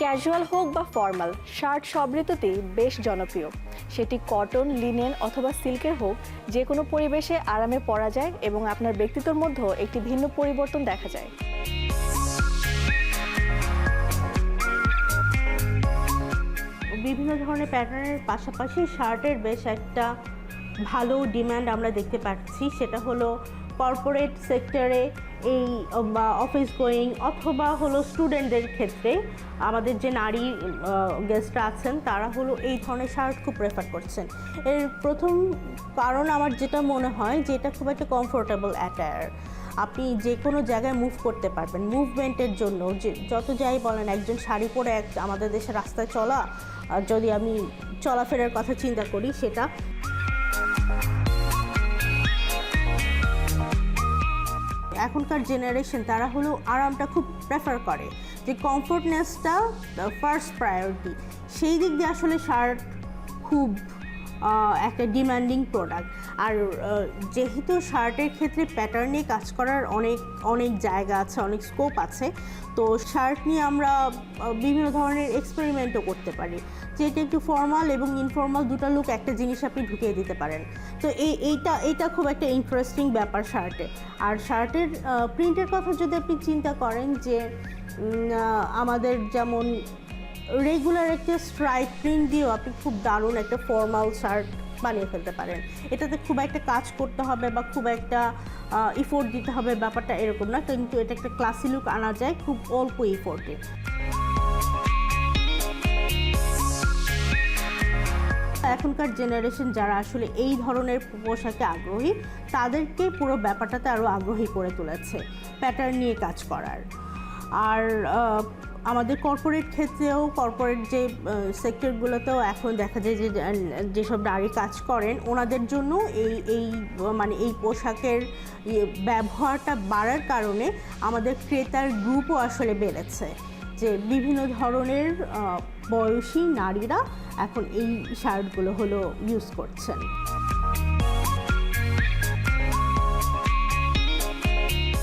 Casual হোক বা formal, shirt সব ঋতুতেই বেশ জনপ্রিয়। সেটি কটন, লিনেন অথবা সিল্কের হোক, যে কোনো পরিবেশে আরামে পরা যায় এবং আপনার ব্যক্তিত্বের মধ্যেও একটি ভিন্ন পরিবর্তন দেখা যায়। বিভিন্ন ধরনের প্যাটার্নের পাশাপাশি শার্টের বেশ একটা ভালো ডিমান্ড আমরা দেখতে পাচ্ছি। সেটা হলো কর্পোরেট সেক্টরে এই বা অফিস গোয়িং অথবা হলো স্টুডেন্টদের ক্ষেত্রে আমাদের যে নারী গেস্টরা আছেন তারা হলো এই ধরনের শার্ট খুব প্রেফার করছেন। এর প্রথম কারণ আমার যেটা মনে হয় যে এটা খুব একটা কমফোর্টেবল অ্যাটায়ার। আপনি যে কোনো জায়গায় মুভ করতে পারবেন মুভমেন্টের জন্য। যে যত যাই বলেন, একজন শাড়ি পরে আমাদের দেশে রাস্তায় চলা, যদি আমি চলাফেরার কথা চিন্তা করি, সেটা এখনকার জেনারেশন তারা হলো আরামটা খুব প্রেফার করে, যে কমফোর্টনেসটা ফার্স্ট প্রায়োরিটি। সেই দিক দিয়ে আসলে শার্ট খুব একটা ডিমান্ডিং প্রোডাক্ট। আর যেহেতু শার্টের ক্ষেত্রে প্যাটার্নে কাজ করার অনেক জায়গা আছে, অনেক স্কোপ আছে, তো শার্ট নিয়ে আমরা বিভিন্ন ধরনের এক্সপেরিমেন্টও করতে পারি, যেটা একটু ফর্মাল এবং ইনফর্মাল দুটো লুক একটা জিনিস আপনি ঢুকিয়ে দিতে পারেন। তো এইটা খুব একটা ইন্টারেস্টিং ব্যাপার শার্টে। আর শার্টের প্রিন্টের কথা যদি আপনি চিন্তা করেন, যে আমাদের যেমন রেগুলার একটা স্ট্রাইপ প্রিন্ট দিয়েও আপনি খুব দারুণ একটা ফর্মাল শার্ট বানিয়ে ফেলতে পারেন। এটাতে খুব একটা কাজ করতে হবে বা খুব একটা ইফোর্ট দিতে হবে, ব্যাপারটা এরকম না, কিন্তু এটা একটা ক্লাসি লুক আনা যায় খুব অল্প ইফোর্টে। এখনকার জেনারেশন যারা আসলে এই ধরনের পোশাকে আগ্রহী, তাদেরকে পুরো ব্যাপারটাতে আরও আগ্রহী করে তুলেছে প্যাটার্ন নিয়ে কাজ করার। আর আমাদের কর্পোরেট ক্ষেত্রেও, কর্পোরেট যে সেক্টরগুলোতেও এখন দেখা যায় যে যেসব নারী কাজ করেন ওনাদের জন্য এই পোশাকের ব্যবহারটা বাড়ার কারণে আমাদের ক্রেতার গ্রুপও আসলে বেড়েছে, যে বিভিন্ন ধরনের বয়সী নারীরা এখন এই শার্টগুলো ইউজ করছেন।